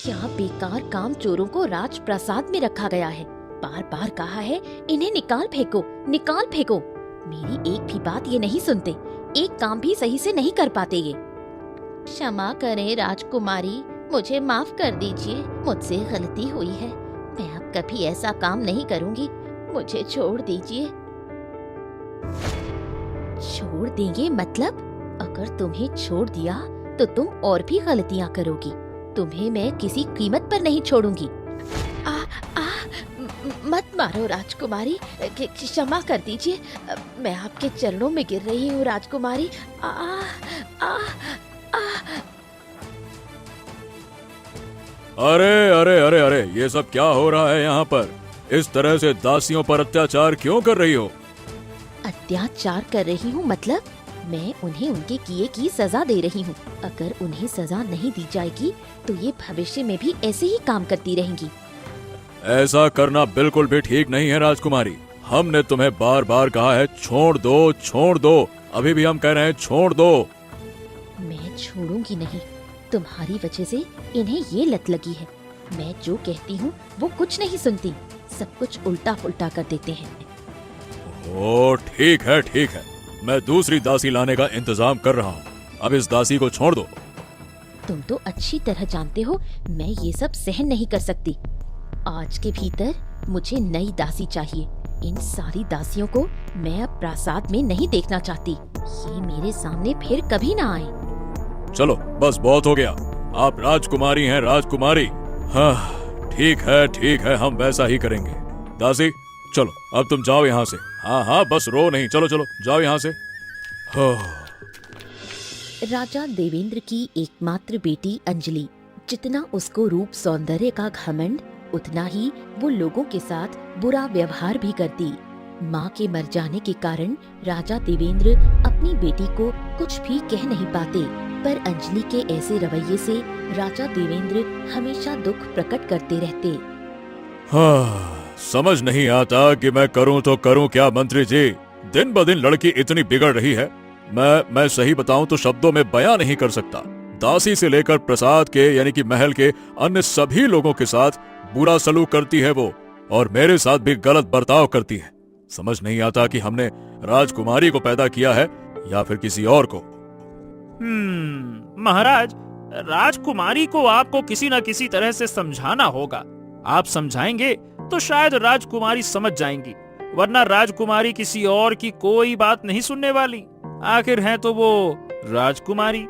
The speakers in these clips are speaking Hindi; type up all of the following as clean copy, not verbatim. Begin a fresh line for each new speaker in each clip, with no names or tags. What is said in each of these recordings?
यहाँ बेकार काम चोरों को राजप्रसाद में रखा गया है। बार बार कहा है इन्हें निकाल फेंको, निकाल फेंको। मेरी एक भी बात ये नहीं सुनते, एक काम भी सही से नहीं कर पाते ये। क्षमा करें राजकुमारी, मुझे माफ कर दीजिए, मुझसे गलती हुई है। मैं अब कभी ऐसा काम नहीं करूंगी, मुझे छोड़ दीजिए। छोड़ देंगे मतलब? अगर तुम्हें छोड़ दिया तो तुम और भी गलतियां करोगी। तुम्हें मैं किसी कीमत पर नहीं छोड़ूंगी। मत मारो राजकुमारी, क्षमा कर दीजिए। मैं आपके चरणों में गिर रही हूँ राजकुमारी।
अरे अरे अरे अरे, ये सब क्या हो रहा है यहाँ पर? इस तरह से दासियों पर अत्याचार क्यों कर रही हो?
अत्याचार कर रही हूँ मतलब? मैं उन्हें उनके किए की सजा दे रही हूँ। अगर उन्हें सजा नहीं दी जाएगी तो ये भविष्य में भी ऐसे ही काम करती रहेंगी।
ऐसा करना बिल्कुल भी ठीक नहीं है राजकुमारी। हमने तुम्हें बार बार कहा है छोड़ दो, छोड़ दो। अभी भी हम कह रहे हैं छोड़ दो।
मैं छोड़ूंगी नहीं। तुम्हारी वजह से इन्हें ये लत लगी है। मैं जो कहती हूँ वो कुछ नहीं सुनती, सब कुछ उल्टा पुल्टा कर देते हैं।
ओ ठीक है ठीक है, मैं दूसरी दासी लाने का इंतजाम कर रहा हूँ। अब इस दासी को छोड़ दो।
तुम तो अच्छी तरह जानते हो मैं ये सब सहन नहीं कर सकती। आज के भीतर मुझे नई दासी चाहिए। इन सारी दासियों को मैं अब प्रासाद में नहीं देखना चाहती। ये मेरे सामने फिर कभी ना आए।
चलो बस बहुत हो गया। आप राजकुमारी हैं राजकुमारी। हाँ ठीक है, हम वैसा ही करेंगे। दासी चलो अब तुम जाओ यहाँ से। हाँ हाँ बस रो नहीं, चलो चलो जाओ यहाँ से।
राजा देवेंद्र की एकमात्र बेटी अंजलि, जितना उसको रूप सौंदर्य का घमंड, उतना ही वो लोगों के साथ बुरा व्यवहार भी करती। माँ के मर जाने के कारण राजा देवेंद्र अपनी बेटी को कुछ भी कह नहीं पाते, पर अंजलि के ऐसे रवैये से राजा देवेंद्र हमेशा दुख प्रकट करते रहते।
हाँ, समझ नहीं आता कि मैं करूं तो करूं क्या मंत्री जी। दिन ब दिन लड़की इतनी बिगड़ रही है, मैं सही बताऊं तो शब्दों में बयां नहीं कर सकता। दासी से लेकर प्रसाद के यानी कि महल के अन्य सभी लोगों के साथ बुरा सलूक करती है वो, और मेरे साथ भी गलत बर्ताव करती है। समझ नहीं आता कि हमने राजकुमारी को पैदा किया है या फिर किसी और को।
महाराज, राजकुमारी को आपको किसी न किसी तरह से समझाना होगा। आप समझाएंगे तो शायद राजकुमारी समझ जाएंगी, वरना राजकुमारी किसी और की कोई बात नहीं सुनने वाली। आखिर है तो वो राजकुमारी।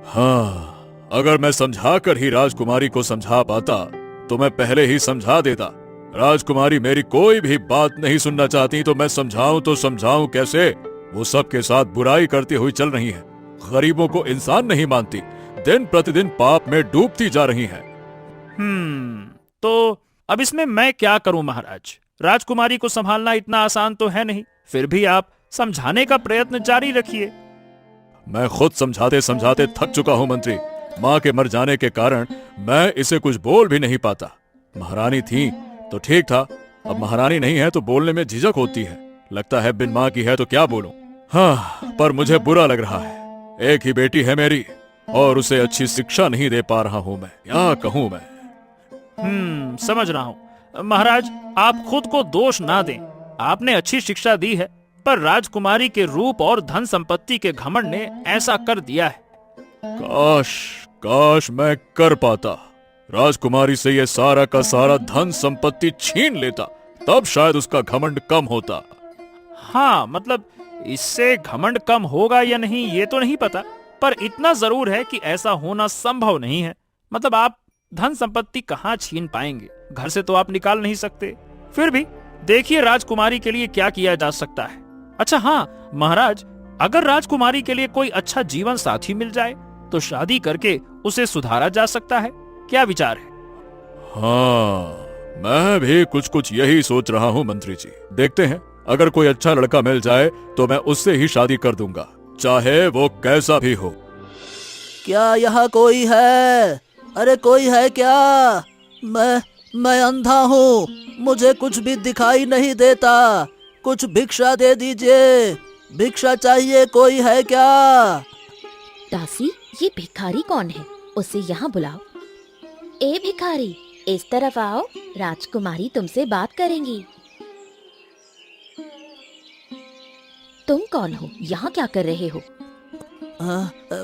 हाँ, अगर मैं समझाकर ही राजकुमारी को समझा पाता तो मैं पहले ही समझा देता। राजकुमारी मेरी कोई भी बात नहीं सुनना चाहती तो मैं समझाऊं तो समझाऊं कैसे? वो सबके साथ बुराई करती हुई चल रही हैं, गरीबों को इंसान नहीं मानती, दिन प्रतिदिन पाप में डूबती जा रही हैं।
तो अब इसमें मैं क्या करूं महाराज? राजकुमारी को संभालना इतना आसान तो है नहीं, फिर भी आप समझाने का प्रयत्न जारी रखिए।
मैं खुद समझाते समझाते थक चुका हूँ मंत्री। माँ के मर जाने के कारण मैं इसे कुछ बोल भी नहीं पाता। महारानी थी तो ठीक था, अब महारानी नहीं है तो बोलने में झिझक होती है। लगता है बिन माँ की है तो क्या बोलूं। हाँ, पर मुझे बुरा लग रहा है। एक ही बेटी है मेरी और उसे अच्छी शिक्षा नहीं दे पा रहा हूँ मैं। क्या कहूँ मैं?
समझ रहा हूँ महाराज, आप खुद को दोष ना दें। आपने अच्छी शिक्षा दी है, पर राजकुमारी के रूप और धन संपत्ति के घमंड ने ऐसा कर दिया है।
काश मैं कर पाता। राजकुमारी से ये सारा का सारा धन संपत्ति छीन लेता, तब शायद उसका घमंड कम होता।
हाँ, मतलब इससे घमंड कम होगा या नहीं ये तो नहीं पता, पर इतना जरूर है कि ऐसा होना संभव नहीं है। मतलब आप धन संपत्ति कहाँ छीन पाएंगे? घर से तो आप निकाल नहीं सकते। फिर भी देखिए राजकुमारी के लिए क्या किया जा सकता है। अच्छा हाँ महाराज, अगर राजकुमारी के लिए कोई अच्छा जीवन साथी मिल जाए तो शादी करके उसे सुधारा जा सकता है। क्या विचार है?
हाँ, मैं भी कुछ यही सोच रहा हूँ मंत्री जी। देखते हैं, अगर कोई अच्छा लड़का मिल जाए तो मैं उससे ही शादी कर दूंगा, चाहे वो कैसा भी हो।
क्या यहाँ कोई है? अरे कोई है क्या? मैं अंधा हूँ, मुझे कुछ भी दिखाई नहीं देता। कुछ भिक्षा दे दीजिए, भिक्षा चाहिए, कोई है क्या?
दासी, ये भिखारी कौन है? उसे यहाँ बुलाओ। ए भिखारी, इस तरफ आओ, राजकुमारी तुमसे बात करेंगी। तुम कौन हो? यहाँ क्या कर रहे हो?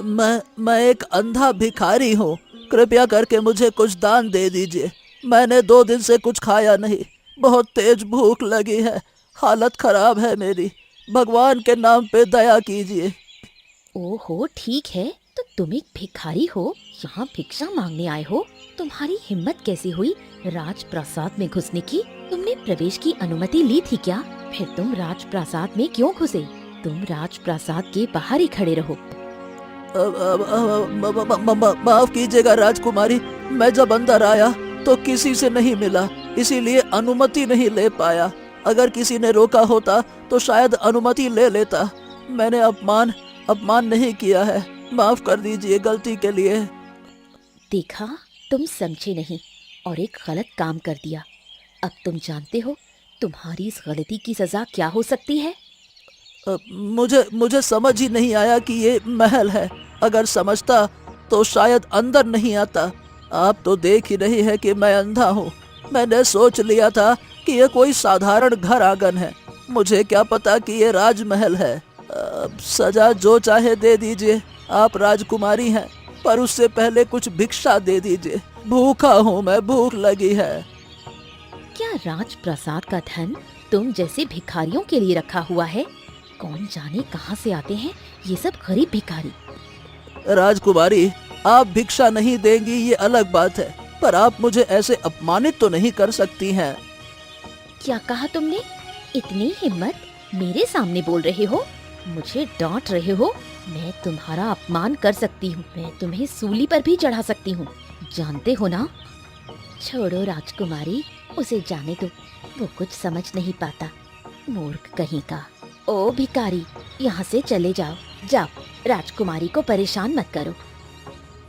मैं एक अंधा भिखारी हूँ। कृपया करके मुझे कुछ दान दे दीजिए। मैंने 2 दिन से कुछ खाया नहीं। बहुत तेज भूख लगी है। हालत खराब है मेरी। भगवान के नाम पे दया कीजिए।
ओहो, ठीक है, तो तुम एक भिखारी हो, यहाँ भिक्षा मांगने आए हो? तुम्हारी हिम्मत कैसी हुई राजप्रासाद में घुसने की? तुमने प्रवेश की अनुमति ली थी क्या? फिर तुम राजप्रासाद में क्यों घुसे? तुम राजप्रासाद के बाहर ही खड़े रहो।
माफ कीजिएगा राजकुमारी, मैं जब अंदर आया तो किसी से नहीं मिला, इसीलिए अनुमति नहीं ले पाया। अगर किसी ने रोका होता तो शायद अनुमति ले लेता। मैंने अपमान नहीं किया है। माफ कर दीजिए गलती के लिए।
देखा, तुम समझे नहीं और एक गलत काम कर दिया। अब तुम जानते हो तुम्हारी इस गलती की सजा क्या हो सकती है?
मुझे समझ ही नहीं आया कि ये महल है। अगर समझता तो शायद अंदर नहीं आता। आप तो देख ही रही है कि मैं अंधा हूँ। मैंने सोच लिया था कि ये कोई साधारण घर आंगन है। मुझे क्या पता कि ये राजमहल है। सजा जो चाहे दे दीजिए। आप राजकुमारी हैं, पर उससे पहले कुछ भिक्षा दे दीजिए। भूखा हूँ मैं, भूख लगी है।
क्या राजप्रासाद का धन तुम जैसे भिखारियों के लिए रखा हुआ है? कौन जाने कहाँ से आते हैं ये सब गरीब भिखारी।
राजकुमारी, आप भिक्षा नहीं देंगी ये अलग बात है, पर आप मुझे ऐसे अपमानित तो नहीं कर सकती हैं।
क्या कहा तुमने? इतनी हिम्मत, मेरे सामने बोल रहे हो? मुझे डांट रहे हो? मैं तुम्हारा अपमान कर सकती हूँ। मैं तुम्हें सूली पर भी चढ़ा सकती हूँ, जानते हो ना? छोड़ो राजकुमारी, उसे जाने दो, वो कुछ समझ नहीं पाता, मूर्ख कहीं का। ओ भिखारी, यहाँ से चले जाओ। जाओ, राजकुमारी को परेशान मत करो।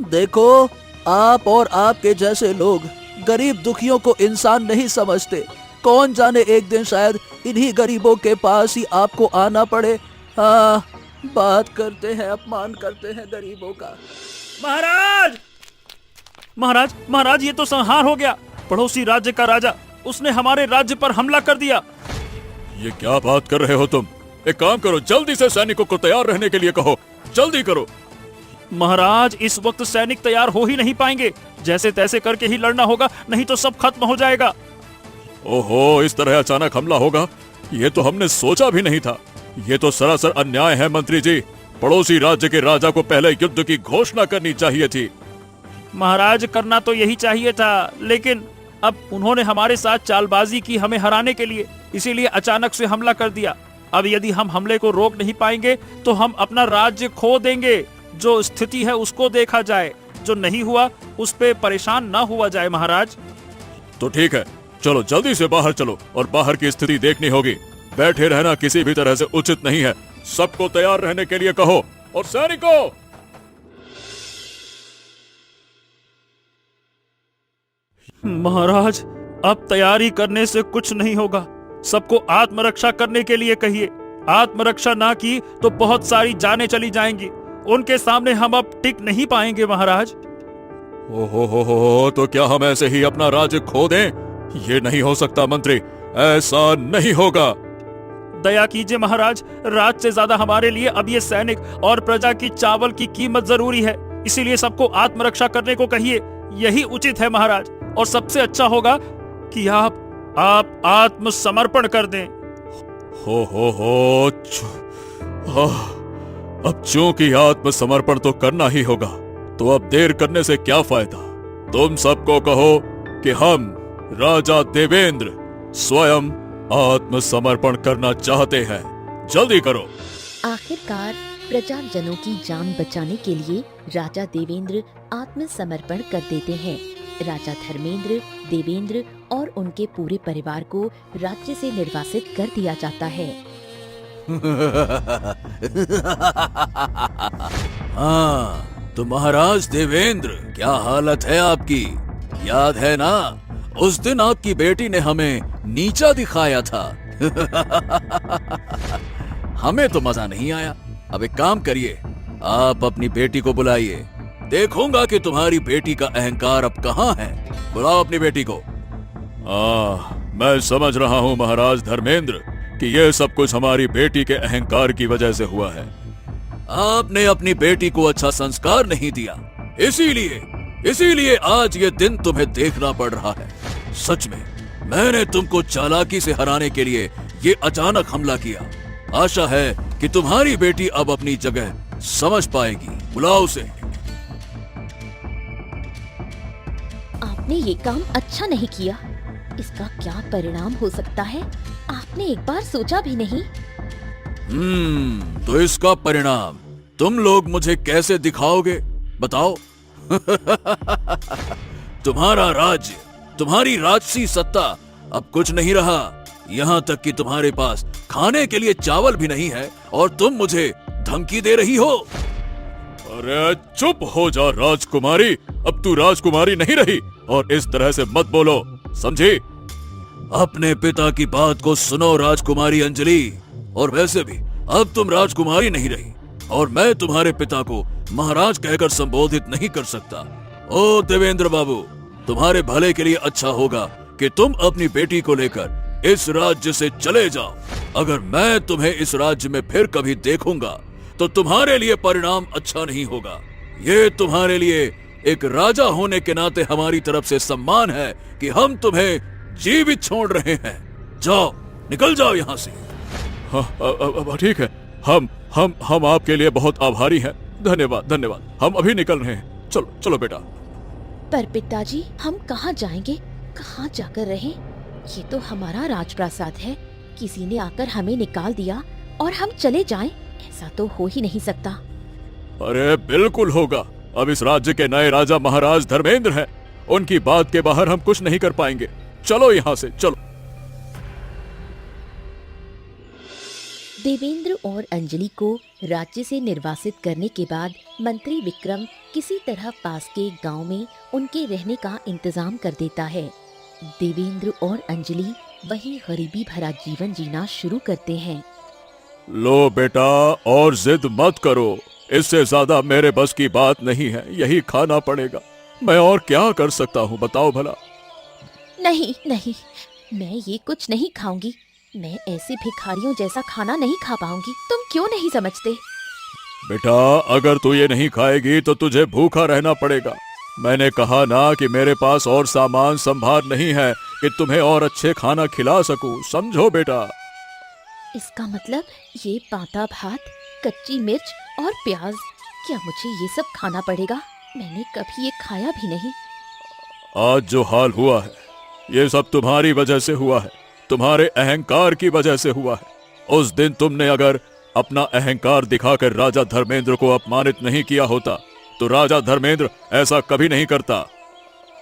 देखो, आप और आपके जैसे लोग गरीब दुखियों को इंसान नहीं समझते। कौन जाने एक दिन शायद इन्हीं गरीबों के पास ही आपको आना पड़े। हाँ, बात करते हैं, अपमान करते हैं गरीबों का।
महाराज महाराज महाराज, ये तो संहार हो गया। पड़ोसी राज्य का राजा, उसने हमारे राज्य पर हमला कर दिया।
ये क्या बात कर रहे हो तुम? एक काम करो, जल्दी से सैनिकों को तैयार रहने के लिए कहो। जल्दी करो।
महाराज, इस वक्त सैनिक तैयार हो ही नहीं पाएंगे। जैसे तैसे करके ही लड़ना होगा, नहीं तो सब खत्म हो जाएगा।
ओहो, इस तरह अचानक हमला होगा, ये तो हमने सोचा भी नहीं था। ये तो सरासर अन्याय है मंत्री जी। पड़ोसी राज्य के राजा को पहले युद्ध की घोषणा करनी चाहिए थी।
महाराज, करना तो यही चाहिए था, लेकिन अब उन्होंने हमारे साथ चालबाजी की हमें हराने के लिए, इसीलिए अचानक से हमला कर दिया। अब यदि हम हमले को रोक नहीं पाएंगे तो हम अपना राज्य खो देंगे। जो स्थिति है उसको देखा जाए, जो नहीं हुआ उस पे परेशान ना हुआ जाए। महाराज,
तो ठीक है, चलो जल्दी से बाहर चलो और बाहर की स्थिति देखनी होगी। बैठे रहना किसी भी तरह से उचित नहीं है। सबको तैयार रहने के लिए कहो। और सैनिकों,
महाराज, अब तैयारी करने से कुछ नहीं होगा। सबको आत्मरक्षा करने के लिए कहिए। आत्मरक्षा ना की तो बहुत सारी जानें चली जाएंगी। उनके सामने हम अब टिक नहीं पाएंगे। महाराज,
ओहो, तो क्या हम ऐसे ही अपना राज्य खो दें? ये नहीं हो सकता मंत्री, ऐसा नहीं होगा।
दया कीजिए महाराज, राज से ज्यादा हमारे लिए अब ये सैनिक और प्रजा की चावल की कीमत जरूरी है। इसीलिए सबको आत्मरक्षा करने को कहिए, यही उचित है महाराज। और सबसे अच्छा होगा कि आप आत्मसमर्पण कर दें।
हो अब चूंकि आत्मसमर्पण तो करना ही होगा, तो अब देर करने से क्या फायदा। तुम सबको कहो कि हम राजा देवेंद्र स्वयं आत्मसमर्पण करना चाहते हैं। जल्दी करो।
आखिरकार प्रजाजनों की जान बचाने के लिए राजा देवेंद्र आत्मसमर्पण कर देते हैं। राजा धर्मेंद्र, देवेंद्र और उनके पूरे परिवार को राज्य से निर्वासित कर दिया जाता है।
हाँ, तो महाराज देवेंद्र, क्या हालत है आपकी? याद है ना, उस दिन आपकी बेटी ने हमें नीचा दिखाया था। हमें तो मजा नहीं आया। अब एक काम करिए, आप अपनी बेटी को बुलाइए
देखूंगा कि तुम्हारी बेटी का अहंकार अब कहाँ है। बुलाओ अपनी बेटी को। मैं समझ रहा हूँ महाराज धर्मेंद्र कि यह सब कुछ हमारी बेटी के अहंकार की वजह से हुआ है। आपने अपनी बेटी को अच्छा संस्कार नहीं दिया, इसीलिए आज ये दिन तुम्हें देखना पड़ रहा है। सच में मैंने तुमको चालाकी से हराने के लिए ये अचानक हमला किया। आशा है कि तुम्हारी बेटी अब अपनी जगह समझ पाएगी। बुलाओ उसे।
आपने ये काम अच्छा नहीं किया। इसका क्या परिणाम हो सकता है, आपने एक बार सोचा भी नहीं?
तो इसका परिणाम तुम लोग मुझे कैसे दिखाओगे, बताओ? तुम्हारा राज्य, तुम्हारी राजसी सत्ता अब कुछ नहीं रहा। यहाँ तक कि तुम्हारे पास खाने के लिए चावल भी नहीं है और तुम मुझे धमकी दे रही हो। अरे चुप हो जा राजकुमारी, अब तू राजकुमारी नहीं रही और इस तरह से मत बोलो, समझी? अपने पिता की बात को सुनो राजकुमारी अंजलि। और वैसे भी अब तुम राजकुमारी नहीं रही और मैं तुम्हारे पिता को महाराज कहकर संबोधित नहीं कर सकता। ओ देवेंद्र बाबू, तुम्हारे भले के लिए अच्छा होगा कि तुम अपनी बेटी को लेकर इस राज्य से चले जाओ। अगर मैं तुम्हें इस राज्य में फिर कभी देखूंगा तो तुम्हारे लिए परिणाम अच्छा नहीं होगा। ये तुम्हारे लिए एक राजा होने के नाते हमारी तरफ से सम्मान है कि हम तुम्हें जीवित छोड़ रहे हैं। जाओ, निकल जाओ यहाँ से। ठीक है, हम आपके लिए बहुत आभारी हैं। धन्यवाद। हम अभी निकल रहे हैं। चलो बेटा।
पर पिताजी, हम कहाँ जाएंगे, कहाँ जाकर रहें? ये तो हमारा राजप्रासाद है। किसी ने आकर हमें निकाल दिया और हम चले जाएं, ऐसा तो हो ही नहीं सकता।
अरे बिल्कुल होगा। अब इस राज्य के नए राजा महाराज धर्मेंद्र हैं। उनकी बात के बाहर हम कुछ नहीं कर पाएंगे। चलो यहाँ से, चलो।
देवेंद्र और अंजलि को राज्य से निर्वासित करने के बाद मंत्री विक्रम किसी तरह पास के गांव में उनके रहने का इंतजाम कर देता है। देवेंद्र और अंजलि वहीं गरीबी भरा जीवन जीना शुरू करते हैं।
लो बेटा, और जिद मत करो, इससे ज्यादा मेरे बस की बात नहीं है। यही खाना पड़ेगा। मैं और क्या कर सकता हूँ, बताओ भला।
नहीं, मैं ये कुछ नहीं खाऊंगी। मैं ऐसे भिखारियों जैसा खाना नहीं खा पाऊंगी। तुम क्यों नहीं समझते?
बेटा, अगर तू ये नहीं खाएगी तो तुझे भूखा रहना पड़ेगा। मैंने कहा ना कि मेरे पास और सामान संभार नहीं है कि तुम्हें और अच्छे खाना खिला सकूं। समझो बेटा।
इसका मतलब ये पाता भात, कच्ची मिर्च और प्याज, क्या मुझे ये सब खाना पड़ेगा? मैंने कभी ये खाया भी नहीं।
आज जो हाल हुआ है ये सब तुम्हारी वजह से हुआ है, तुम्हारे अहंकार की वजह से हुआ है। उस दिन तुमने अगर अपना अहंकार दिखाकर राजा धर्मेंद्र को अपमानित नहीं किया होता तो राजा धर्मेंद्र ऐसा कभी नहीं करता।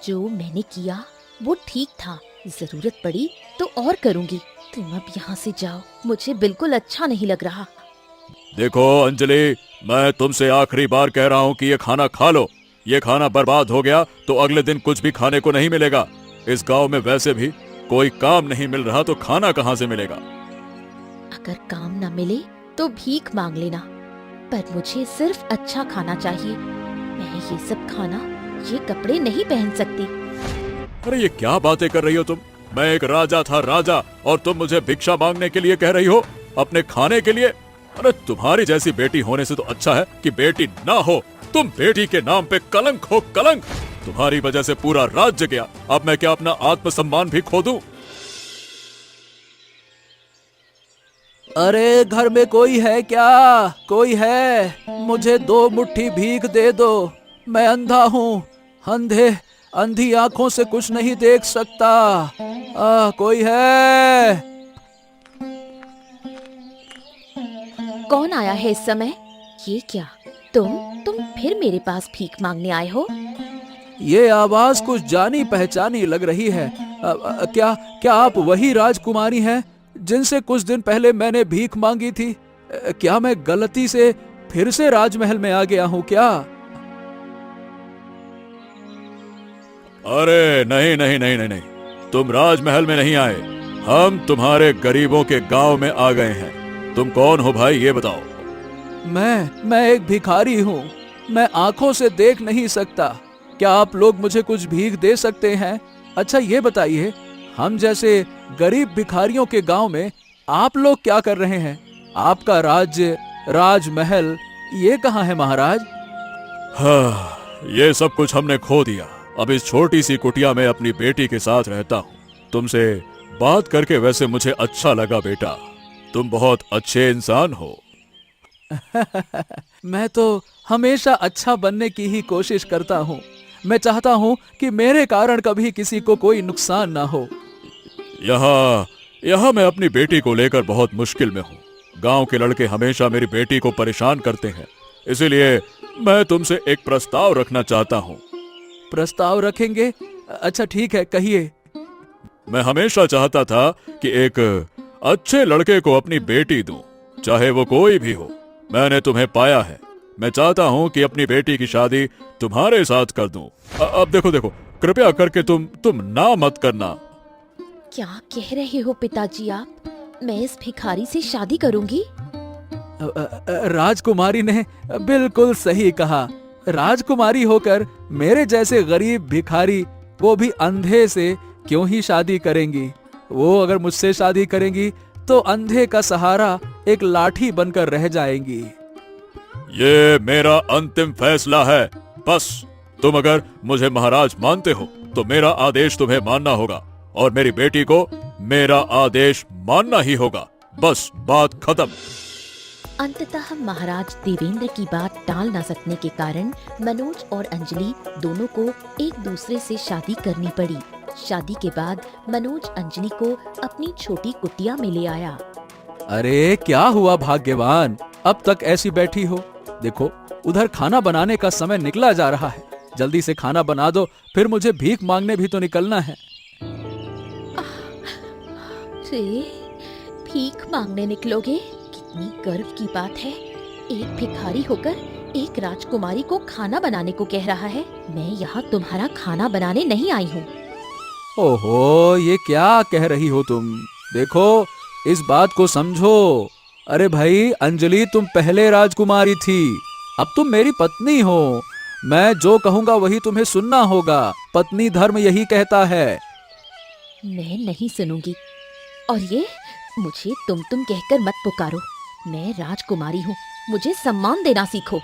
जो मैंने किया वो ठीक था। जरूरत पड़ी तो और करूंगी। तुम अब यहाँ से जाओ, मुझे बिल्कुल अच्छा नहीं लग रहा।
देखो अंजलि, मैं तुमसे आखिरी बार कह रहा हूँ कि ये खाना खा लो। ये खाना बर्बाद हो गया तो अगले दिन कुछ भी खाने को नहीं मिलेगा। इस गांव में वैसे भी कोई काम नहीं मिल रहा तो खाना कहाँ से मिलेगा?
अगर काम न मिले तो भीख मांग लेना, पर मुझे सिर्फ अच्छा खाना चाहिए। मैं ये सब खाना, ये कपड़े नहीं पहन सकती।
अरे ये क्या बातें कर रही हो तुम? मैं एक राजा था, राजा, और तुम मुझे भिक्षा मांगने के लिए कह रही हो, अपने खाने के लिए? अरे तुम्हारी जैसी बेटी होने से तो अच्छा है कि बेटी ना हो। तुम बेटी के नाम पे कलंक हो, कलंक। तुम्हारी वजह से पूरा राज्य गया। अब मैं क्या अपना आत्मसम्मान भी खो दूं?
अरे घर में कोई है क्या? कोई है? मुझे 2 मुट्ठी भीख दे दो। मैं अंधा हूँ, अंधी आंखों से कुछ नहीं देख सकता। कोई है?
कौन आया है इस समय? ये क्या, तुम फिर मेरे पास भीख मांगने आए हो?
ये आवाज कुछ जानी पहचानी लग रही है। क्या आप वही राजकुमारी हैं जिनसे कुछ दिन पहले मैंने भीख मांगी थी? क्या मैं गलती से फिर से राजमहल में आ गया हूँ क्या?
अरे नहीं, तुम राजमहल में नहीं आए। हम तुम्हारे गरीबों के गांव में आ गए हैं। तुम कौन हो भाई, ये बताओ।
मैं एक भिखारी हूँ। मैं आंखों से देख नहीं सकता। क्या आप लोग मुझे कुछ भीख दे सकते हैं? अच्छा ये बताइए, हम जैसे गरीब भिखारियों के गांव में आप लोग क्या कर रहे हैं? आपका राज्य, राजमहल ये कहाँ है महाराज?
हाँ, ये सब कुछ हमने खो दिया। अब इस छोटी सी कुटिया में अपनी बेटी के साथ रहता हूँ। तुमसे बात करके वैसे मुझे अच्छा लगा बेटा, तुम बहुत अच्छे इंसान हो।
मैं तो हमेशा अच्छा बनने की ही कोशिश करता हूँ। मैं चाहता हूँ कि मेरे कारण कभी किसी को कोई नुकसान ना हो।
यहाँ मैं अपनी बेटी को लेकर बहुत मुश्किल में हूँ। गांव के लड़के हमेशा मेरी बेटी को परेशान करते हैं, इसीलिए मैं तुमसे एक प्रस्ताव रखना चाहता हूँ।
प्रस्ताव रखेंगे? अच्छा ठीक है, कहिए।
मैं हमेशा चाहता था कि एक अच्छे लड़के को अपनी बेटी दूं, चाहे वो कोई भी हो। मैंने तुम्हें पाया है, मैं चाहता हूँ कि अपनी बेटी की शादी तुम्हारे साथ कर दूं। अब देखो, कृपया करके तुम ना मत करना।
क्या कह रहे हो पिताजी आप? मैं इस भिखारी से शादी करूंगी?
राजकुमारी ने बिल्कुल सही कहा। राजकुमारी होकर मेरे जैसे गरीब भिखारी, वो भी अंधे से क्यों ही शादी करेंगी? वो अगर मुझसे शादी करेंगी तो अंधे का सहारा एक लाठी बनकर रह जाएंगी।
ये मेरा अंतिम फैसला है। बस तुम अगर मुझे महाराज मानते हो तो मेरा आदेश तुम्हें मानना होगा और मेरी बेटी को मेरा आदेश मानना ही होगा। बस बात खत्म।
अंततः महाराज देवेंद्र की बात टाल न सकने के कारण मनोज और अंजलि दोनों को एक दूसरे से शादी करनी पड़ी। शादी के बाद मनोज अंजलि को अपनी छोटी कुटिया में ले आया।
अरे क्या हुआ भाग्यवान, अब तक ऐसी बैठी हो? देखो उधर खाना बनाने का समय निकला जा रहा है, जल्दी से खाना बना दो, फिर मुझे भीख मांगने भी तो निकलना है।
रे, भीख मांगने निकलोगे? कितनी गर्व की बात है। एक भिखारी होकर एक राजकुमारी को खाना बनाने को कह रहा है। मैं यहाँ तुम्हारा खाना बनाने नहीं आई हूँ।
ओहो, ये क्या कह रही हो तुम? देखो इस बात को समझो। अरे भाई अंजलि, तुम पहले राजकुमारी थी, अब तुम मेरी पत्नी हो। मैं जो कहूँगा वही तुम्हें सुनना होगा। पत्नी धर्म यही कहता है।
मैं नहीं सुनूंगी। और ये मुझे तुम कहकर मत पुकारो। मैं राजकुमारी हूँ, मुझे सम्मान देना सीखो।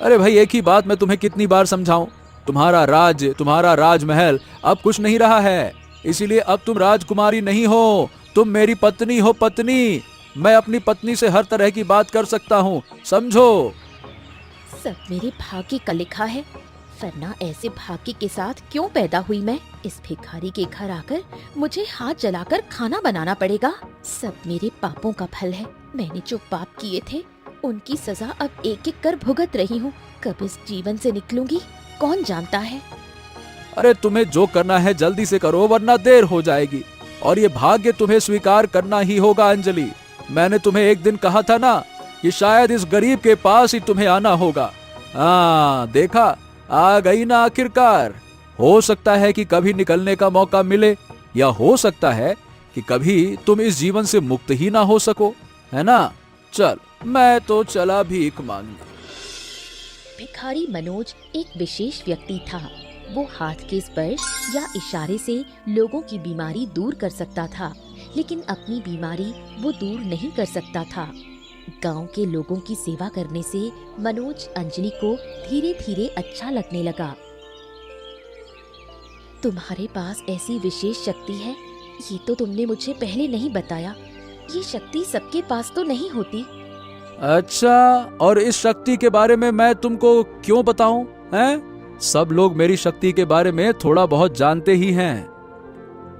अरे भाई एक ही बात मैं तुम्हें कितनी बार समझाऊं? तुम्हारा राज्य, तुम्हारा राजमहल अब कुछ नहीं रहा है, इसीलिए अब तुम राजकुमारी नहीं हो, तुम मेरी पत्नी हो। पत्नी, मैं अपनी पत्नी से हर तरह की बात कर सकता हूँ, समझो।
सब मेरे भाग्य का लिखा है, वरना ऐसे भाग्य के साथ क्यों पैदा हुई मैं? इस भिखारी के घर आकर मुझे हाथ जलाकर खाना बनाना पड़ेगा। सब मेरे पापों का फल है। मैंने जो पाप किए थे उनकी सजा अब एक एक कर भुगत रही हूँ। कब इस जीवन से निकलूंगी कौन जानता है।
अरे तुम्हें जो करना है जल्दी से करो, वरना देर हो जाएगी। और ये भाग्य तुम्हें स्वीकार करना ही होगा अंजलि। मैंने तुम्हें एक दिन कहा था ना कि शायद इस गरीब के पास ही तुम्हें आना होगा। हाँ देखा, आ गई ना आखिरकार। हो सकता है कि कभी निकलने का मौका मिले, या हो सकता है कि कभी तुम इस जीवन से मुक्त ही ना हो सको, है ना? चल मैं तो चला भीख मांगने।
भिखारी मनोज एक विशेष व्यक्ति था। वो हाथ के स्पर्श या इशारे से लोगों की बीमारी दूर कर सकता था, लेकिन अपनी बीमारी वो दूर नहीं कर सकता था। गांव के लोगों की सेवा करने से मनोज अंजलि को धीरे धीरे अच्छा लगने लगा। तुम्हारे पास ऐसी विशेष शक्ति है, ये तो तुमने मुझे पहले नहीं बताया। ये शक्ति सबके पास तो नहीं होती।
अच्छा, और इस शक्ति के बारे में मैं तुमको क्यों बताऊं? हैं? सब लोग मेरी शक्ति के बारे में थोड़ा बहुत जानते ही हैं।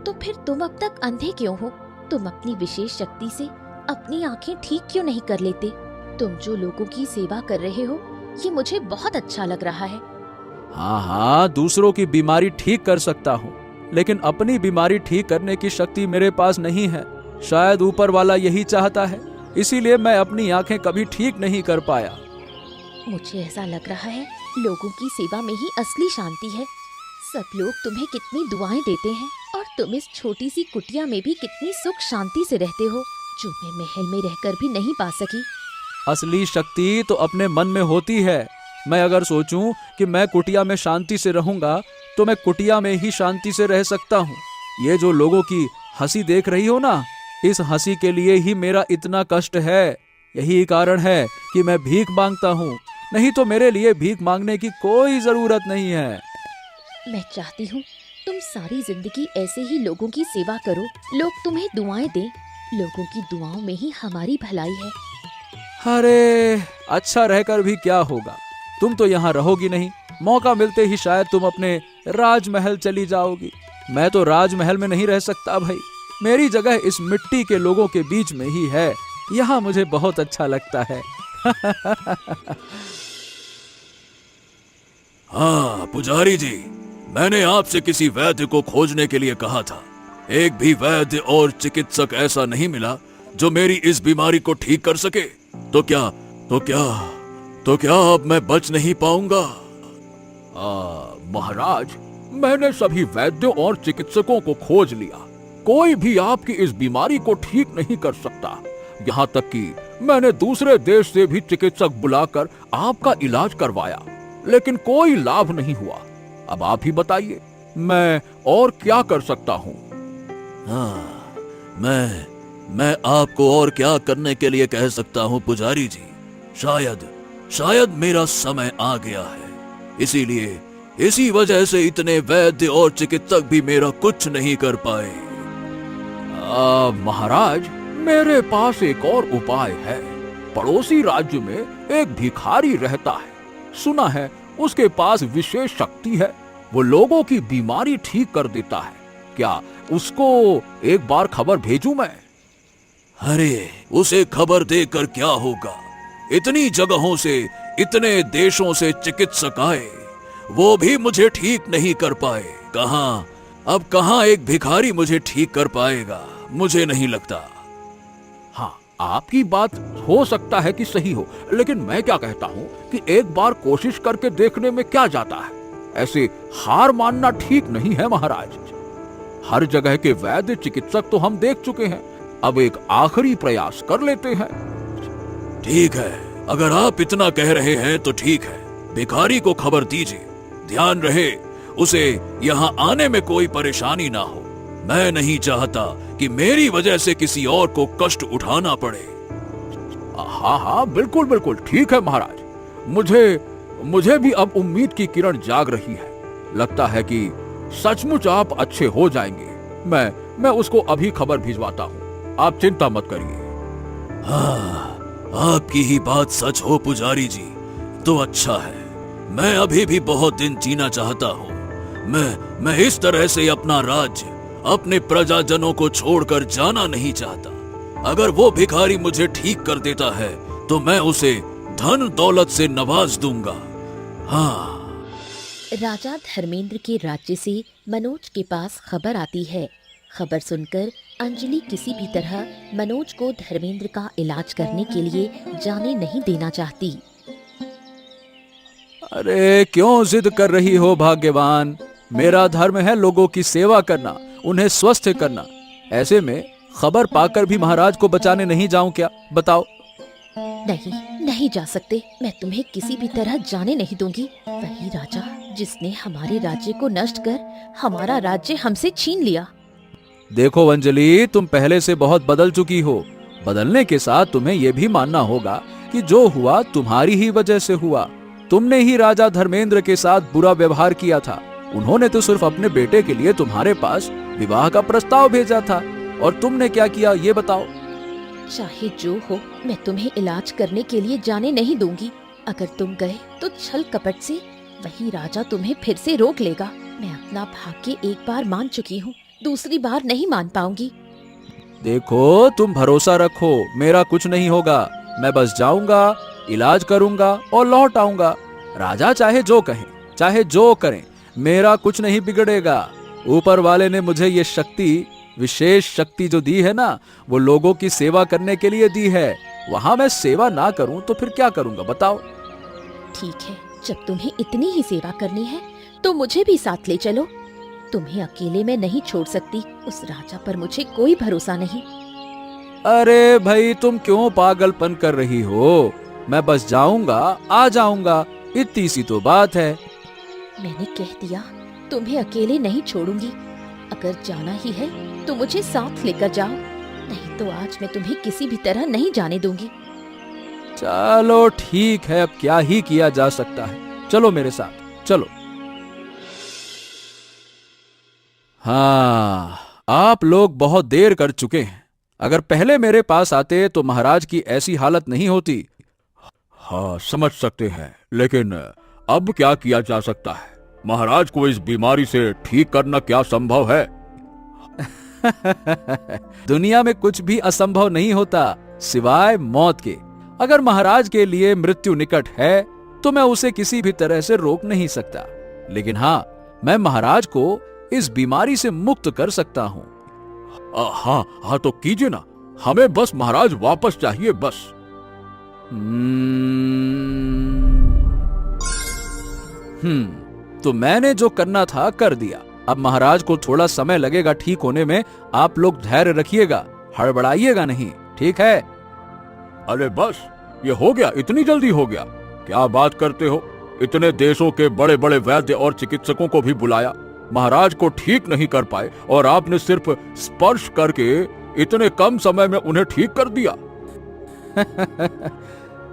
तो फिर तुम अब तक अंधे क्यों हो? तुम अपनी विशेष शक्ति से अपनी आंखें ठीक क्यों नहीं कर लेते? तुम जो लोगों की सेवा कर रहे हो, ये मुझे बहुत अच्छा लग रहा है।
हाँ, दूसरों की बीमारी ठीक कर सकता हूँ, लेकिन अपनी बीमारी ठीक करने की शक्ति मेरे पास नहीं है। शायद ऊपर वाला यही चाहता है, इसीलिए मैं अपनी आंखें कभी ठीक नहीं कर पाया।
मुझे ऐसा लग रहा है लोगों की सेवा में ही असली शांति है। सब लोग तुम्हें कितनी दुआएं देते हैं और तुम इस छोटी सी कुटिया में भी कितनी सुख शांति से रहते हो, जो मैं महल में रहकर भी नहीं पा सकी।
असली शक्ति तो अपने मन में होती है।
मैं अगर सोचूं कि मैं कुटिया में शांति से रहूंगा तो मैं कुटिया में ही शांति से रह सकता हूँ। ये जो लोगों की हंसी देख रही हो ना, इस हंसी के लिए ही मेरा इतना कष्ट है। यही कारण है कि मैं भीख मांगता हूँ, नहीं तो मेरे लिए भीख मांगने की कोई जरूरत नहीं है।
मैं चाहती हूँ तुम सारी जिंदगी ऐसे ही लोगों की सेवा करो, लोग तुम्हें दुआएं दें। लोगों की दुआओं में ही हमारी भलाई है।
अरे अच्छा रहकर भी क्या होगा, तुम तो यहाँ रहोगी नहीं। मौका मिलते ही शायद तुम अपने राजमहल चली जाओगी। मैं तो राजमहल में नहीं रह सकता भाई, मेरी जगह इस मिट्टी के लोगों के बीच में ही है। यहाँ मुझे बहुत अच्छा लगता है।
हाँ पुजारी जी, मैंने आपसे किसी वैद्य को खोजने के लिए कहा था। एक भी वैद्य और चिकित्सक ऐसा नहीं मिला जो मेरी इस बीमारी को ठीक कर सके। तो क्या अब मैं बच नहीं पाऊंगा?
महाराज, मैंने सभी वैद्यों और चिकित्सकों को खोज लिया, कोई भी आपकी इस बीमारी को ठीक नहीं कर सकता। यहाँ तक कि मैंने दूसरे देश से भी चिकित्सक बुलाकर आपका इलाज करवाया, लेकिन कोई लाभ नहीं हुआ। अब आप ही बताइए, मैं और क्या कर सकता हूँ?
हाँ, मैं आपको और क्या करने के लिए कह सकता हूँ पुजारी जी। शायद मेरा समय आ गया है, इसीलिए इसी वजह से इतने वैद्य और चिकित्सक भी मेरा कुछ नहीं कर पाए।
महाराज, मेरे पास एक और उपाय है। पड़ोसी राज्य में एक भिखारी रहता है, सुना है उसके पास विशेष शक्ति है, वो लोगों की बीमारी ठीक कर देता है। क्या उसको एक बार खबर भेजूं मैं?
अरे उसे खबर देकर क्या होगा? इतनी जगहों से, इतने देशों से चिकित्सक आए, वो भी मुझे ठीक नहीं कर पाए। कहां एक भिखारी मुझे ठीक कर पाएगा? मुझे नहीं लगता।
हाँ, आपकी बात हो सकता है कि सही हो, लेकिन मैं क्या कहता हूँ कि एक बार कोशिश करके देखने में क्या जाता है। ऐसे हार मानना ठीक नहीं है महाराज। हर जगह के वैद्य चिकित्सक तो हम देख चुके हैं, अब एक आखिरी प्रयास कर लेते हैं।
ठीक है, अगर आप इतना कह रहे हैं तो ठीक है, भिखारी को खबर दीजिए। ध्यान रहे उसे यहाँ आने में कोई परेशानी ना हो। मैं नहीं चाहता कि मेरी वजह से किसी और को कष्ट उठाना पड़े।
हाँ, बिल्कुल ठीक है महाराज। मुझे भी अब उम्मीद की किरण जाग रही है। लगता है कि सचमुच आप अच्छे हो जाएंगे। मैं उसको अभी खबर भिजवाता हूँ, आप चिंता मत करिए।
हाँ, आपकी ही बात सच हो पुजारी जी तो अच्छा है। मैं अभी भी बहुत दिन जीना चाहता हूँ। मैं इस तरह से अपना राज्य, अपने प्रजाजनों को छोड़कर जाना नहीं चाहता। अगर वो भिखारी मुझे ठीक कर देता है तो मैं उसे धन दौलत से नवाज दूंगा। हाँ।
राजा धर्मेंद्र के राज्य से मनोज के पास खबर आती है। खबर सुनकर अंजलि किसी भी तरह मनोज को धर्मेंद्र का इलाज करने के लिए जाने नहीं देना चाहती।
अरे क्यों जिद कर रही हो भाग्यवान? मेरा धर्म है लोगों की सेवा करना, उन्हें स्वस्थ करना। ऐसे में खबर पाकर भी महाराज को बचाने नहीं जाऊं क्या? बताओ।
नहीं जा सकते। मैं तुम्हें किसी भी तरह जाने नहीं दूंगी। वही राजा जिसने हमारे राज्य को नष्ट कर हमारा राज्य हमसे छीन लिया।
देखो अंजलि, तुम पहले से बहुत बदल चुकी हो। बदलने के साथ तुम्हें यह भी मानना होगा कि जो हुआ तुम्हारी ही वजह से हुआ। तुमने ही राजा धर्मेंद्र के साथ बुरा व्यवहार किया था। उन्होंने तो सिर्फ अपने बेटे के लिए तुम्हारे पास विवाह का प्रस्ताव भेजा था, और तुमने क्या किया ये बताओ।
चाहे जो हो, मैं तुम्हें इलाज करने के लिए जाने नहीं दूंगी। अगर तुम गए तो छल कपट से वही राजा तुम्हें फिर से रोक लेगा। मैं अपना भाग्य एक बार मान चुकी हूँ, दूसरी बार नहीं मान पाऊंगी।
देखो, तुम भरोसा रखो, मेरा कुछ नहीं होगा। मैं बस जाऊंगा, इलाज करूंगा और लौट आऊंगा। राजा चाहे जो कहें, चाहे जो करें, मेरा कुछ नहीं बिगड़ेगा। ऊपर वाले ने मुझे ये शक्ति, विशेष शक्ति जो दी है ना, वो लोगों की सेवा करने के लिए दी है। वहां मैं सेवा ना करूं तो फिर क्या करूंगा बताओ।
ठीक है, जब तुम्हें इतनी ही सेवा करनी है तो मुझे भी साथ ले चलो। तुम्हें अकेले में नहीं छोड़ सकती। उस राजा पर मुझे कोई भरोसा नहीं।
अरे भाई, तुम क्यों पागलपन कर रही हो? मैं बस जाऊंगा, आ जाऊंगा। इतनी सी तो बात है।
मैंने कह दिया, तुम्हें अकेले नहीं छोड़ूंगी। अगर जाना ही है तो मुझे साथ लेकर जाओ, नहीं तो आज मैं तुम्हें किसी भी तरह नहीं जाने दूंगी।
चलो ठीक है, अब क्या ही किया जा सकता है। चलो मेरे साथ, चलो। हाँ, आप लोग बहुत देर कर चुके हैं। अगर पहले मेरे पास आते तो महाराज की ऐसी हालत नहीं होती।
हाँ, समझ सकते हैं, लेकिन अब क्या किया जा सकता है? महाराज को इस बीमारी से ठीक करना क्या संभव है?
दुनिया में कुछ भी असंभव नहीं होता सिवाय मौत के। अगर महाराज के लिए मृत्यु निकट है तो मैं उसे किसी भी तरह से रोक नहीं सकता, लेकिन हाँ, मैं महाराज को इस बीमारी से मुक्त कर सकता हूँ।
हाँ हाँ, तो कीजिए ना, हमें बस महाराज वापस चाहिए, बस।
तो मैंने जो करना था कर दिया। अब महाराज को थोड़ा समय लगेगा ठीक होने में। आप लोग धैर्य रखिएगा, हड़बड़ाइएगा नहीं, ठीक है?
अरे बस, ये हो गया? इतनी जल्दी हो गया? क्या बात करते हो? इतने देशों के बड़े बड़े वैद्य और चिकित्सकों को भी बुलाया, महाराज को ठीक नहीं कर पाए, और आपने सिर्फ स्पर्श करके इतने कम समय में उन्हें ठीक कर दिया।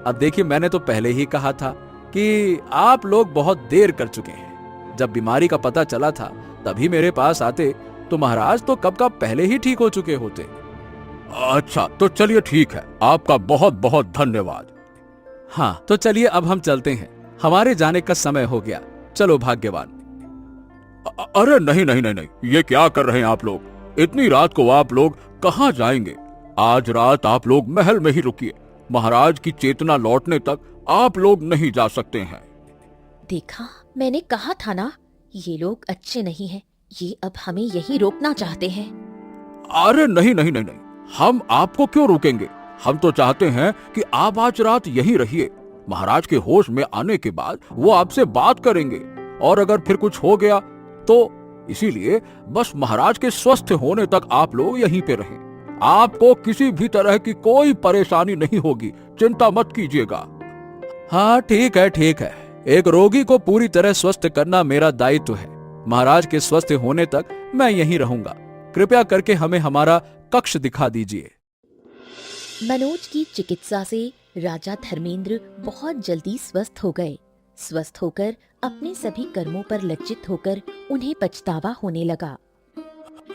अब देखिए, मैंने तो पहले ही कहा था कि आप लोग बहुत देर कर चुके हैं। जब बीमारी का पता चला था तभी मेरे पास आते तो महाराज तो कब का पहले ही ठीक हो चुके होते।
अच्छा, तो चलिए ठीक है, आपका बहुत बहुत धन्यवाद।
हाँ, तो चलिए अब हम चलते हैं, हमारे जाने का समय हो गया। चलो भाग्यवान।
अरे नहीं नहीं नहीं नहीं, ये क्या कर रहे हैं आप लोग? इतनी रात को आप लोग कहाँ जाएंगे? आज रात आप लोग महल में ही रुकिए। महाराज की चेतना लौटने तक आप लोग नहीं जा सकते हैं।
देखा, मैंने कहा था ना, ये लोग अच्छे नहीं हैं। ये अब हमें यहीं रोकना चाहते हैं।
अरे नहीं नहीं नहीं नहीं, हम आपको क्यों रोकेंगे? हम तो चाहते हैं कि आप आज रात यहीं रहिए। महाराज के होश में आने के बाद वो आपसे बात करेंगे, और अगर फिर कुछ हो गया तो इसीलिए बस महाराज के स्वस्थ होने तक आप लोग यहीं पे रहें। आपको किसी भी तरह की कोई परेशानी नहीं होगी, चिंता मत कीजिएगा।
हाँ ठीक है, ठीक है। एक रोगी को पूरी तरह स्वस्थ करना मेरा दायित्व है। महाराज के स्वस्थ होने तक मैं यहीं रहूंगा। कृपया करके हमें हमारा कक्ष दिखा दीजिए।
मनोज की चिकित्सा से राजा धर्मेंद्र बहुत जल्दी स्वस्थ हो गए। स्वस्थ होकर अपने सभी कर्मों पर लज्जित होकर उन्हें पछतावा होने लगा।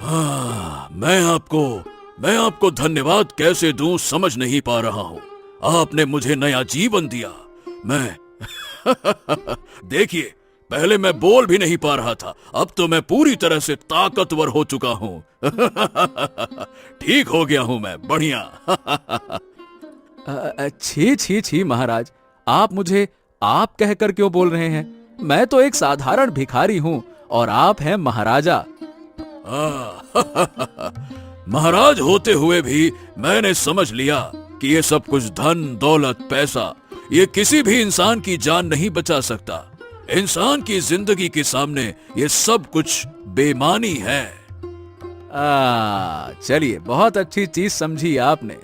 हाँ, मैं आपको धन्यवाद कैसे दूं समझ नहीं पा रहा हूँ। आपने मुझे नया जीवन दिया। मैं देखिए, पहले मैं बोल भी नहीं पा रहा था, अब तो मैं पूरी तरह से ताकतवर हो चुका हूँ। ठीक हो गया हूँ मैं, बढ़िया।
छी छी छी महाराज, आप मुझे आप कहकर क्यों बोल रहे हैं? मैं तो एक साधारण भिखारी हूँ और आप हैं महाराजा।
महाराज होते हुए भी मैंने समझ लिया कि ये सब कुछ धन दौलत पैसा ये किसी भी इंसान की जान नहीं बचा सकता। इंसान की जिंदगी के सामने ये सब कुछ बेमानी है।
चलिए, बहुत अच्छी चीज समझी आपने।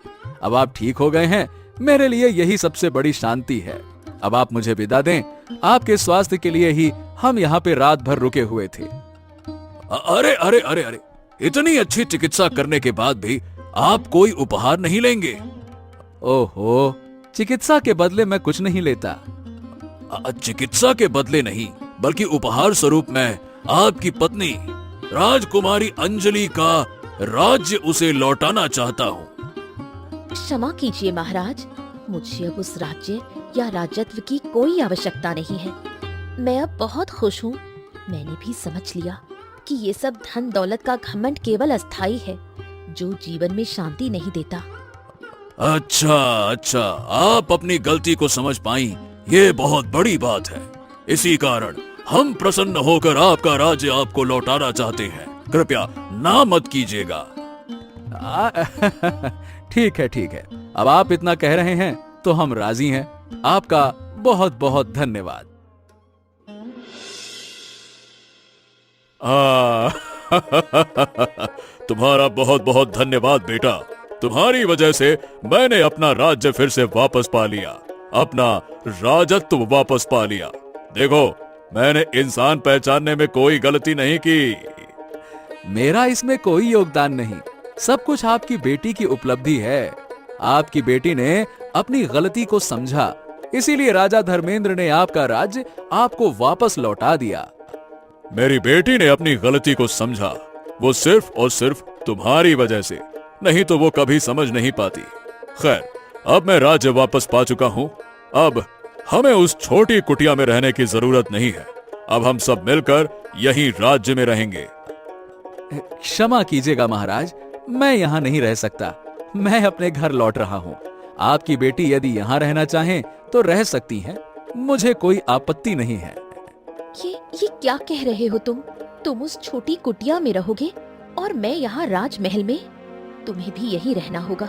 अब आप ठीक हो गए हैं, मेरे लिए यही सबसे बड़ी शांति है। अब आप मुझे विदा दें। आपके स्वास्थ्य के लिए ही हम यहाँ पे रात भर रुके हुए थे।
अरे अरे अरे अरे, इतनी अच्छी चिकित्सा करने के बाद भी आप कोई उपहार नहीं लेंगे?
ओहो, चिकित्सा के बदले मैं कुछ नहीं लेता।
चिकित्सा के बदले नहीं, बल्कि उपहार स्वरूप मैं आपकी पत्नी राजकुमारी अंजलि का राज्य उसे लौटाना चाहता हूँ।
क्षमा कीजिए महाराज, मुझे अब उस राज्य या राजत्व की कोई आवश्यकता नहीं है। मैं अब बहुत खुश हूँ। मैंने भी समझ लिया कि ये सब धन दौलत का घमंड केवल अस्थाई है, जो जीवन में शांति नहीं देता।
अच्छा अच्छा, आप अपनी गलती को समझ पाई, ये बहुत बड़ी बात है। इसी कारण हम प्रसन्न होकर आपका राज्य आपको लौटाना चाहते हैं। कृपया ना मत कीजिएगा।
ठीक है, ठीक है। अब आप इतना कह रहे हैं तो हम राजी हैं। आपका बहुत बहुत धन्यवाद।
तुम्हारा बहुत बहुत धन्यवाद बेटा। तुम्हारी वजह से मैंने अपना राज्य फिर से वापस पा लिया। अपना राजत्व वापस पा लिया। देखो, मैंने इंसान पहचानने में कोई गलती नहीं की।
मेरा इसमें कोई योगदान नहीं, सब कुछ आपकी बेटी की उपलब्धि है। आपकी बेटी ने अपनी गलती को समझा, इसीलिए राजा धर्मेंद्र ने आपका राज्य आपको वापस लौटा दिया।
मेरी बेटी ने अपनी गलती को समझा, वो सिर्फ और सिर्फ तुम्हारी वजह से, नहीं तो वो कभी समझ नहीं पाती। खैर, अब मैं राज्य वापस पा चुका हूं। अब हमें उस छोटी कुटिया में रहने की जरूरत नहीं है। अब हम सब मिलकर यहीं राज्य में रहेंगे।
क्षमा कीजिएगा महाराज, मैं यहाँ नहीं रह सकता। मैं अपने घर लौट रहा हूँ। आपकी बेटी यदि यहाँ रहना चाहें तो रह सकती हैं, मुझे कोई आपत्ति नहीं है।
ये क्या कह रहे हो तुम उस छोटी कुटिया में रहोगे और मैं यहाँ राजमहल में? तुम्हें भी यही रहना होगा।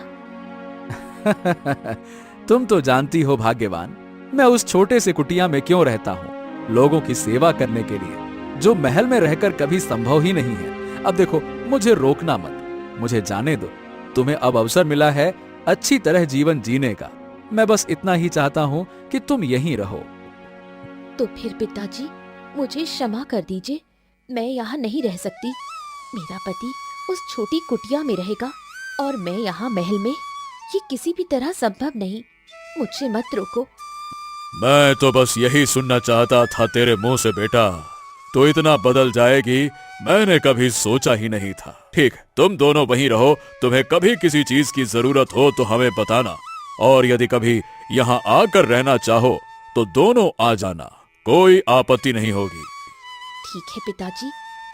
तुम तो जानती हो भाग्यवान, मैं उस छोटे से कुटिया में क्यों रहता हूँ, लोगों की सेवा करने के लिए, जो महल में रहकर कभी संभव ही नहीं है। अब देखो, मुझे रोकना मत, मुझे जाने दो। तुम्हें अब अवसर मिला है अच्छी तरह जीवन जीने का। मैं बस इतना ही चाहता हूँ कि तुम यहीं रहो।
तो फिर पिताजी, मुझे क्षमा कर दीजिए, मैं यहाँ नहीं रह सकती। मेरा पति उस छोटी कुटिया में रहेगा और मैं यहाँ महल में। ये किसी भी तरह संभव नहीं। मुझे मत रोको।
मैं तो बस यही सुनना चाहता था तेरे मुंह से, बेटा। तो इतना बदल जाएगी मैंने कभी सोचा ही नहीं था। ठीक, तुम दोनों वहीं रहो। तुम्हें कभी किसी चीज की जरूरत हो तो हमें बताना, और यदि कभी यहाँ आकर रहना चाहो तो दोनों आ जाना, कोई आपत्ति नहीं होगी।
ठीक है पिताजी,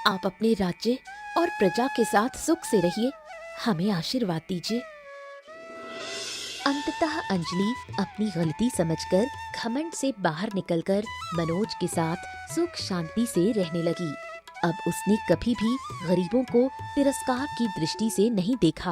आप अपने राज्य और प्रजा के साथ सुख से रहिए। हमें आशीर्वाद दीजिए। अंततः अंजलि अपनी गलती समझकर घमंड से बाहर निकलकर मनोज के साथ सुख शांति से रहने लगी। अब उसने कभी भी गरीबों को तिरस्कार की दृष्टि से नहीं देखा।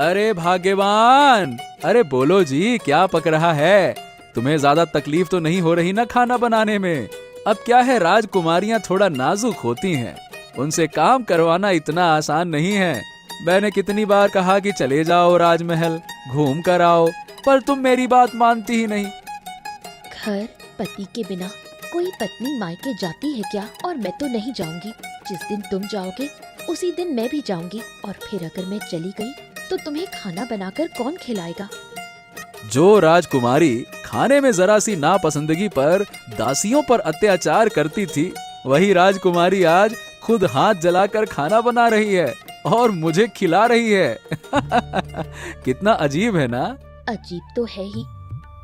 अरे भाग्यवान, अरे बोलो जी, क्या पक रहा है? तुम्हें ज्यादा तकलीफ तो नहीं हो रही ना खाना बनाने में? अब क्या है, राजकुमारियां थोड़ा नाजुक होती हैं, उनसे काम करवाना इतना आसान नहीं है। मैंने कितनी बार कहा कि चले जाओ राजमहल, घूम कर आओ, पर तुम मेरी बात मानती ही नहीं।
घर पति के बिना कोई पत्नी मायके जाती है क्या? और मैं तो नहीं जाऊंगी। जिस दिन तुम जाओगे उसी दिन मैं भी जाऊंगी। और फिर अगर मैं चली गई तो तुम्हें खाना बनाकर कौन खिलाएगा?
जो राजकुमारी खाने में जरा सी नापसंदगी पर दासियों पर अत्याचार करती थी, वही राजकुमारी आज खुद हाथ जलाकर खाना बना रही है और मुझे खिला रही है। कितना अजीब है ना?
अजीब तो है ही।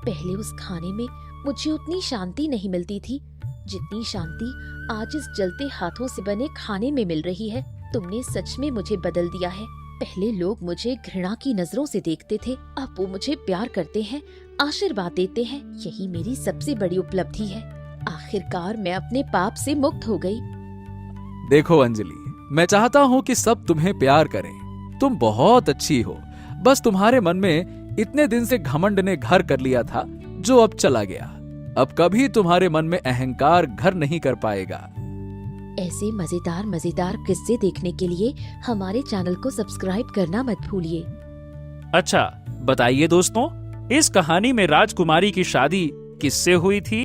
पहले उस खाने में मुझे उतनी शांति नहीं मिलती थी जितनी शांति आज इस जलते हाथों से बने खाने में मिल रही है। तुमने सच में मुझे बदल दिया है। पहले लोग मुझे घृणा की नजरों से देखते थे, अब वो मुझे प्यार करते हैं, आशीर्वाद देते हैं। यही मेरी सबसे बड़ी उपलब्धि है। आखिरकार मैं अपने पाप से मुक्त हो गई।
देखो अंजलि, मैं चाहता हूँ कि सब तुम्हें प्यार करें। तुम बहुत अच्छी हो, बस तुम्हारे मन में इतने दिन से घमंड ने घर कर लिया था, जो अब चला गया। अब कभी तुम्हारे मन में अहंकार घर नहीं कर पाएगा।
ऐसे मजेदार किस्से देखने के लिए हमारे चैनल को सब्सक्राइब करना मत भूलिए।
अच्छा बताइए दोस्तों, इस कहानी में राजकुमारी की शादी किससे हुई थी